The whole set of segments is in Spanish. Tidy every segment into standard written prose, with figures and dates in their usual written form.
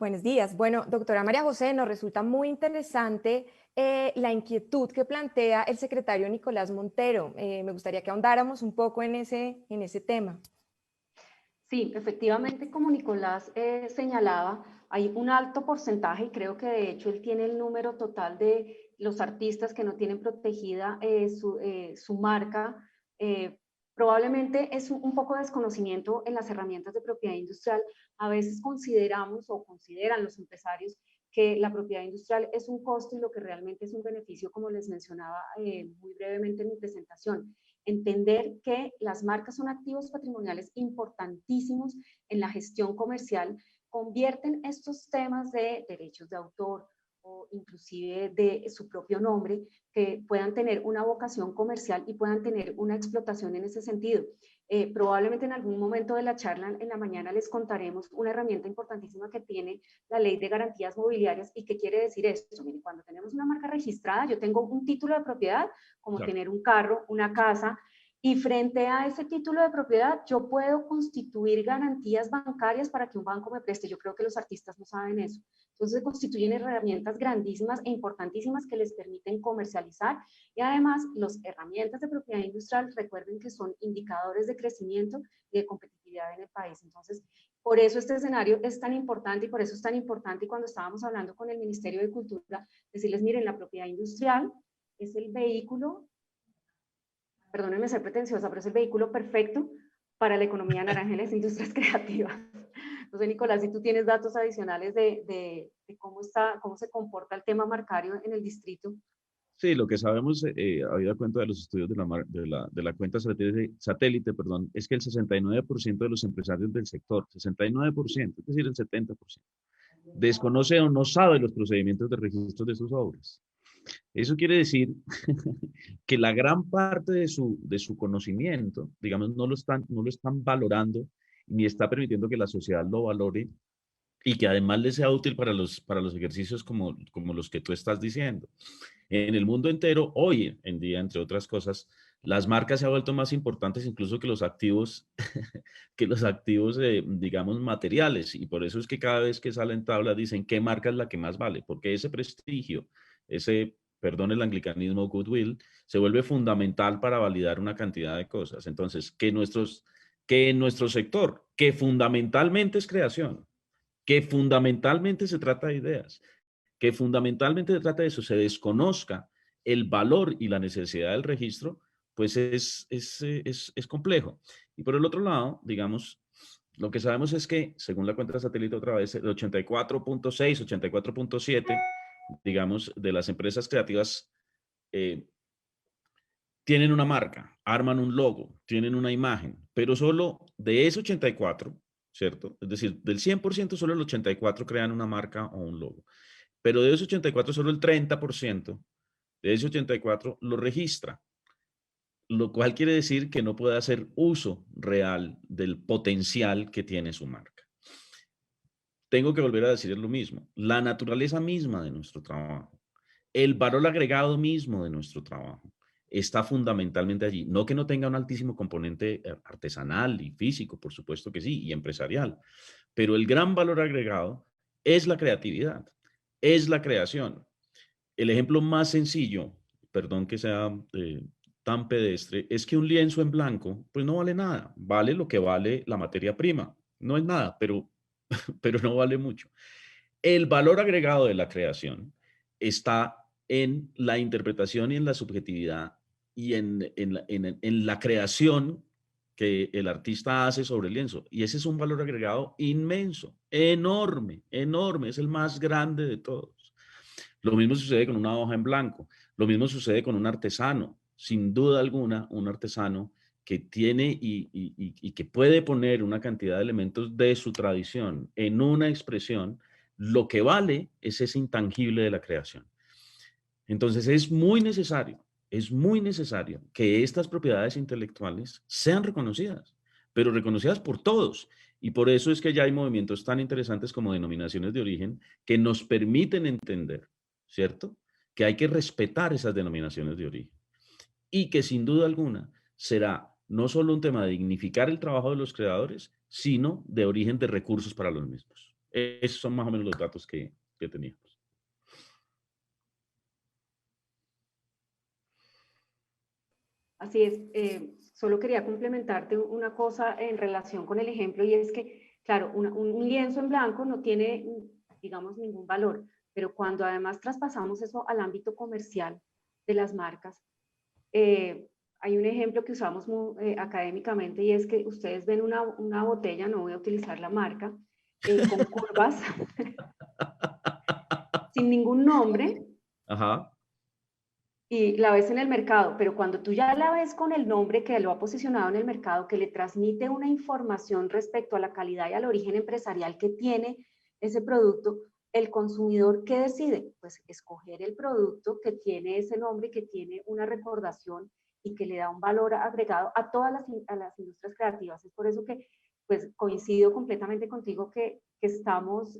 Buenos días. Bueno, doctora María José, nos resulta muy interesante la inquietud que plantea el secretario Nicolás Montero. Me gustaría que ahondáramos un poco en ese tema. Sí, efectivamente, como Nicolás señalaba, hay un alto porcentaje y creo que de hecho él tiene el número total de los artistas que no tienen protegida su marca. Eh, Probablemente es un poco de desconocimiento en las herramientas de propiedad industrial. A veces consideramos o consideran los empresarios que la propiedad industrial es un costo y lo que realmente es un beneficio, como les mencionaba muy brevemente en mi presentación. Entender que las marcas son activos patrimoniales importantísimos en la gestión comercial, convierten estos temas de derechos de autor o inclusive de su propio nombre, que puedan tener una vocación comercial y puedan tener una explotación en ese sentido. Probablemente en algún momento de la charla en la mañana les contaremos una herramienta importantísima que tiene la ley de garantías mobiliarias. ¿Y qué quiere decir esto? Mire, cuando tenemos una marca registrada, yo tengo un título de propiedad, como Claro. tener un carro, una casa, y frente a ese título de propiedad yo puedo constituir garantías bancarias para que un banco me preste. Yo creo que los artistas no saben eso. Entonces se constituyen herramientas grandísimas e importantísimas que les permiten comercializar, y además las herramientas de propiedad industrial, recuerden que son indicadores de crecimiento y de competitividad en el país. Entonces, por eso este escenario es tan importante y por eso es tan importante. Y cuando estábamos hablando con el Ministerio de Cultura, decirles, miren, la propiedad industrial es el vehículo, perdónenme ser pretenciosa, pero es el vehículo perfecto para la economía naranja y las industrias creativas. Entonces, Nicolás, si tú tienes datos adicionales de cómo se comporta el tema marcario en el distrito. Sí, lo que sabemos, habida cuenta de los estudios de la cuenta satélite, perdón, es que el 69% de los empresarios del sector, 69%, es decir, el 70%, desconoce o no sabe los procedimientos de registro de sus obras. Eso quiere decir que la gran parte de su conocimiento, digamos, no lo están valorando ni está permitiendo que la sociedad lo valore y que además le sea útil para los ejercicios como los que tú estás diciendo. En el mundo entero, hoy en día, entre otras cosas, las marcas se han vuelto más importantes incluso que los activos, digamos, materiales. Y por eso es que cada vez que salen tablas dicen qué marca es la que más vale, porque ese prestigio, perdón el anglicanismo, goodwill, se vuelve fundamental para validar una cantidad de cosas. Entonces, que en nuestro sector, que fundamentalmente es creación, que fundamentalmente se trata de ideas, que fundamentalmente se trata de eso, se desconozca el valor y la necesidad del registro, pues es complejo. Y por el otro lado, digamos, lo que sabemos es que, según la cuenta de satélite otra vez, el 84.6, 84.7, digamos, de las empresas creativas eh, tienen una marca, arman un logo, tienen una imagen, pero solo de ese 84, ¿cierto? Es decir, del 100% solo el 84 crean una marca o un logo. Pero de ese 84 solo el 30% de ese 84 lo registra, lo cual quiere decir que no puede hacer uso real del potencial que tiene su marca. Tengo que volver a decir lo mismo, la naturaleza misma de nuestro trabajo, el valor agregado mismo de nuestro trabajo está fundamentalmente allí. No que no tenga un altísimo componente artesanal y físico, por supuesto que sí, y empresarial, pero el gran valor agregado es la creatividad, es la creación. El ejemplo más sencillo, perdón que sea tan pedestre, es que un lienzo en blanco, pues no vale nada, vale lo que vale la materia prima, no es nada, pero no vale mucho. El valor agregado de la creación está en la interpretación y en la subjetividad y en la creación que el artista hace sobre el lienzo. Y ese es un valor agregado inmenso, enorme, enorme, es el más grande de todos. Lo mismo sucede con una hoja en blanco, lo mismo sucede con un artesano, sin duda alguna, un artesano que tiene y que puede poner una cantidad de elementos de su tradición en una expresión, lo que vale es ese intangible de la creación. Entonces es muy necesario que estas propiedades intelectuales sean reconocidas, pero reconocidas por todos. Y por eso es que ya hay movimientos tan interesantes como denominaciones de origen que nos permiten entender, ¿cierto? Que hay que respetar esas denominaciones de origen y que sin duda alguna será no solo un tema de dignificar el trabajo de los creadores, sino de origen de recursos para los mismos. Esos son más o menos los datos que teníamos. Así es, solo quería complementarte una cosa en relación con el ejemplo, y es que, claro, un lienzo en blanco no tiene, digamos, ningún valor, pero cuando además traspasamos eso al ámbito comercial de las marcas, hay un ejemplo que usamos académicamente, y es que ustedes ven una botella, no voy a utilizar la marca, con curvas, sin ningún nombre, Ajá. y la ves en el mercado, pero cuando tú ya la ves con el nombre que lo ha posicionado en el mercado, que le transmite una información respecto a la calidad y al origen empresarial que tiene ese producto, el consumidor, ¿qué decide? Pues escoger el producto que tiene ese nombre, que tiene una recordación y que le da un valor agregado a todas las industrias creativas. Es por eso que pues coincido completamente contigo que estamos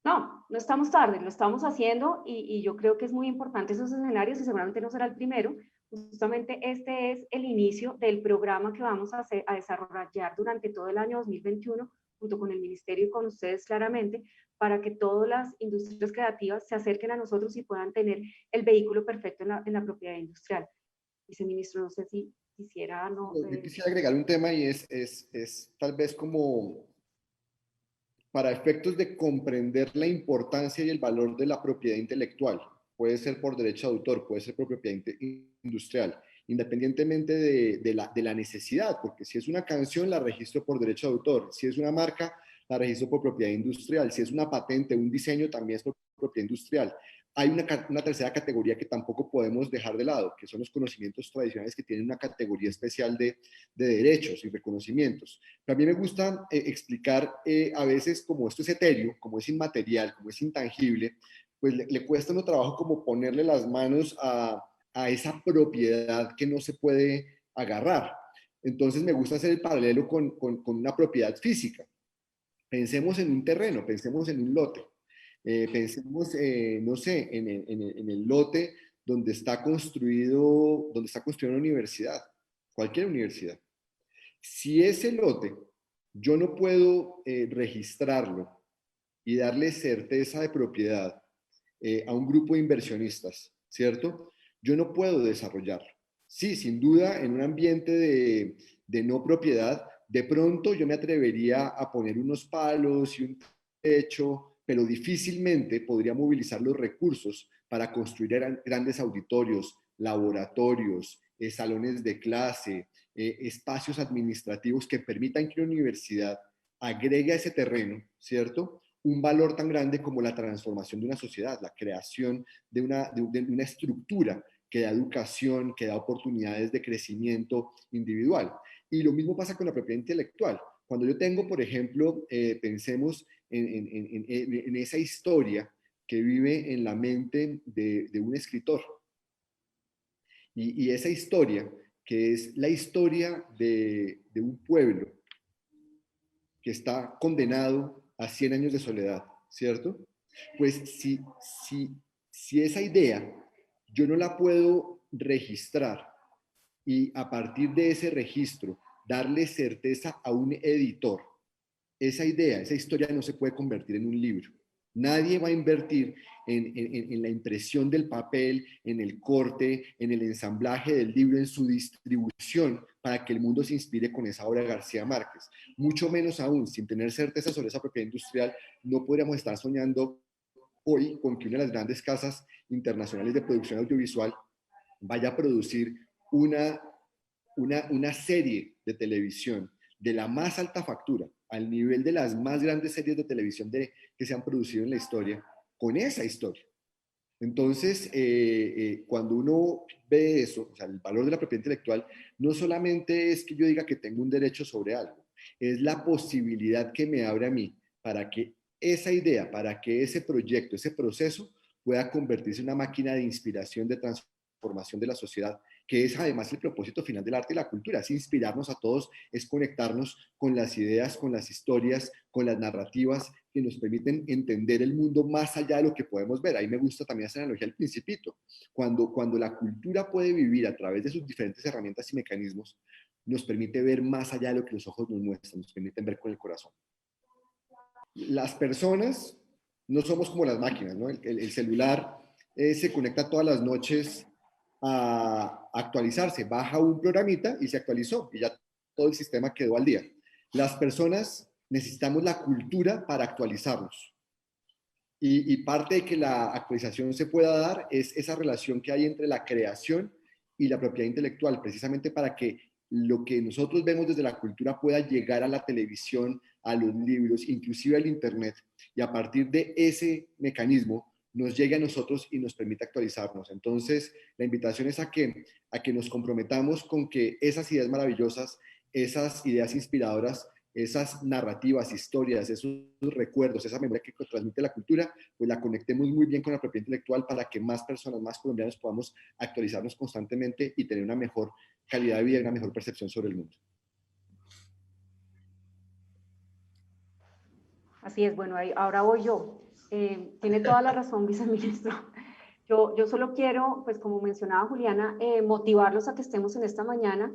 no estamos tarde, lo estamos haciendo, y yo creo que es muy importante esos escenarios, y seguramente no será el primero. Justamente este es el inicio del programa que vamos a desarrollar durante todo el año 2021, junto con el Ministerio y con ustedes claramente, para que todas las industrias creativas se acerquen a nosotros y puedan tener el vehículo perfecto en la propiedad industrial. Viceministro, no sé si quisiera. No, Yo quisiera agregar un tema, y es tal vez como para efectos de comprender la importancia y el valor de la propiedad intelectual. Puede ser por derecho de autor, puede ser por propiedad industrial, independientemente de la necesidad, porque si es una canción la registro por derecho de autor, si es una marca la registro por propiedad industrial, si es una patente, un diseño también es por propiedad industrial. Hay una tercera categoría que tampoco podemos dejar de lado, que son los conocimientos tradicionales, que tienen una categoría especial de derechos y reconocimientos. A mí me gusta explicar a veces, como esto es etéreo, como es inmaterial, como es intangible, pues le cuesta uno trabajo como ponerle las manos a esa propiedad que no se puede agarrar. Entonces me gusta hacer el paralelo con una propiedad física. Pensemos en un terreno, pensemos en un lote. Pensemos, no sé, en el lote donde está construida una universidad, cualquier universidad. Si ese lote yo no puedo registrarlo y darle certeza de propiedad a un grupo de inversionistas, ¿cierto? Yo no puedo desarrollarlo. Sí, sin duda, en un ambiente de no propiedad, de pronto yo me atrevería a poner unos palos y un techo, pero difícilmente podría movilizar los recursos para construir grandes auditorios, laboratorios, salones de clase, espacios administrativos que permitan que una universidad agregue a ese terreno, ¿cierto?, un valor tan grande como la transformación de una sociedad, la creación de una estructura que da educación, que da oportunidades de crecimiento individual. Y lo mismo pasa con la propiedad intelectual. Cuando yo tengo, por ejemplo, pensemos en esa historia que vive en la mente de un escritor. Y esa historia, que es la historia de un pueblo que está condenado a 100 años de soledad, ¿cierto? Pues si esa idea yo no la puedo registrar y a partir de ese registro darle certeza a un editor, esa idea, esa historia no se puede convertir en un libro. Nadie va a invertir en la impresión del papel, en el corte, en el ensamblaje del libro, en su distribución, para que el mundo se inspire con esa obra de García Márquez. Mucho menos aún, sin tener certeza sobre esa propiedad industrial, no podríamos estar soñando hoy con que una de las grandes casas internacionales de producción audiovisual vaya a producir una serie de televisión de la más alta factura, al nivel de las más grandes series de televisión que se han producido en la historia, con esa historia. Entonces, cuando uno ve eso, o sea, el valor de la propiedad intelectual, no solamente es que yo diga que tengo un derecho sobre algo, es la posibilidad que me abre a mí para que esa idea, para que ese proyecto, ese proceso pueda convertirse en una máquina de inspiración, de transformación de la sociedad, que es además el propósito final del arte y la cultura, es inspirarnos a todos, es conectarnos con las ideas, con las historias, con las narrativas que nos permiten entender el mundo más allá de lo que podemos ver. Ahí me gusta también esa analogía del Principito. Cuando la cultura puede vivir a través de sus diferentes herramientas y mecanismos, nos permite ver más allá de lo que los ojos nos muestran, nos permiten ver con el corazón. Las personas no somos como las máquinas, ¿no? El celular se conecta todas las noches a actualizarse, baja un programita y se actualizó y ya todo el sistema quedó al día. Las personas necesitamos la cultura para actualizarnos. Y parte de que la actualización se pueda dar es esa relación que hay entre la creación y la propiedad intelectual, precisamente para que lo que nosotros vemos desde la cultura pueda llegar a la televisión, a los libros, inclusive al internet, y a partir de ese mecanismo nos llegue a nosotros y nos permite actualizarnos. Entonces, la invitación es a que nos comprometamos con que esas ideas maravillosas, esas ideas inspiradoras, esas narrativas, historias, esos recuerdos, esa memoria que transmite la cultura, pues la conectemos muy bien con la propiedad intelectual para que más personas, más colombianos podamos actualizarnos constantemente y tener una mejor calidad de vida y una mejor percepción sobre el mundo. Así es, bueno, ahora voy yo. Tiene toda la razón, viceministro. Yo solo quiero, pues como mencionaba Juliana, motivarlos a que estemos en esta mañana.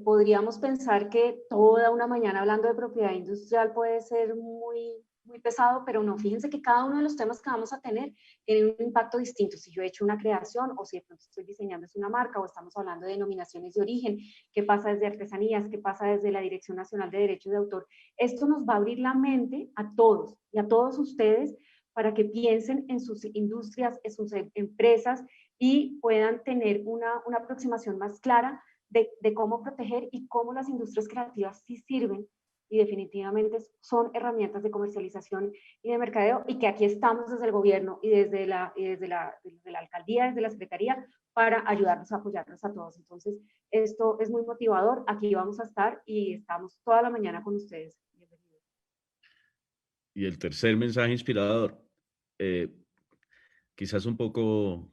Podríamos pensar que toda una mañana hablando de propiedad industrial puede ser muy pesado, pero no, fíjense que cada uno de los temas que vamos a tener tiene un impacto distinto. Si yo he hecho una creación o si de pronto estoy diseñando una marca o estamos hablando de denominaciones de origen, qué pasa desde artesanías, qué pasa desde la Dirección Nacional de Derechos de Autor. Esto nos va a abrir la mente a todos y a todos ustedes para que piensen en sus industrias, en sus empresas y puedan tener una aproximación más clara de cómo proteger y cómo las industrias creativas sí sirven y definitivamente son herramientas de comercialización y de mercadeo, y que aquí estamos desde el gobierno y desde la alcaldía, desde la secretaría, para ayudarnos a apoyarnos a todos. Entonces, esto es muy motivador. Aquí vamos a estar y estamos toda la mañana con ustedes. Bienvenidos. Y el tercer mensaje inspirador, quizás un poco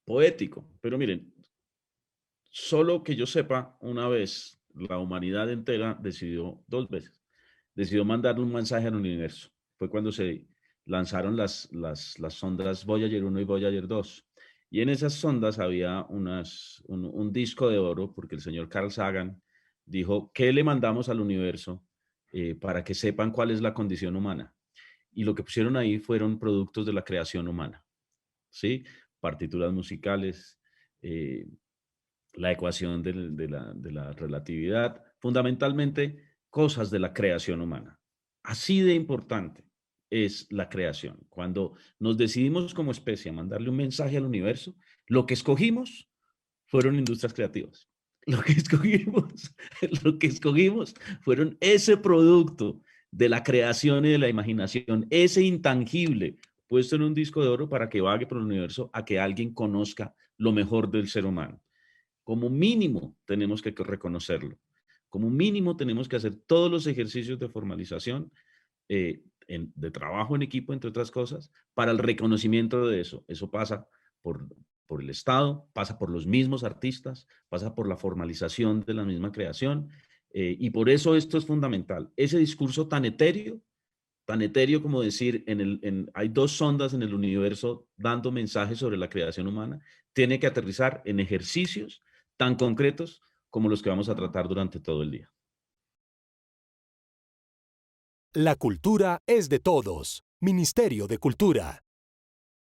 poético, pero miren, solo que yo sepa, una vez la humanidad entera decidió, 2 veces, decidió mandarle un mensaje al universo. Fue cuando se lanzaron las sondas Voyager 1 y Voyager 2. Y en esas sondas había un disco de oro, porque el señor Carl Sagan dijo, ¿qué le mandamos al universo para que sepan cuál es la condición humana? Y lo que pusieron ahí fueron productos de la creación humana, ¿sí? Partituras musicales, la ecuación de la relatividad, fundamentalmente cosas de la creación humana. Así de importante es la creación. Cuando nos decidimos como especie a mandarle un mensaje al universo, lo que escogimos fueron industrias creativas. Lo que escogimos fueron ese producto de la creación y de la imaginación, ese intangible puesto en un disco de oro para que vague por el universo a que alguien conozca lo mejor del ser humano. Como mínimo tenemos que reconocerlo. Como mínimo tenemos que hacer todos los ejercicios de formalización, de trabajo en equipo, entre otras cosas, para el reconocimiento de eso. Eso pasa por el Estado, pasa por los mismos artistas, pasa por la formalización de la misma creación, y por eso esto es fundamental. Ese discurso tan etéreo como decir, hay 2 sondas en el universo dando mensajes sobre la creación humana, tiene que aterrizar en ejercicios tan concretos como los que vamos a tratar durante todo el día. La cultura es de todos. Ministerio de Cultura.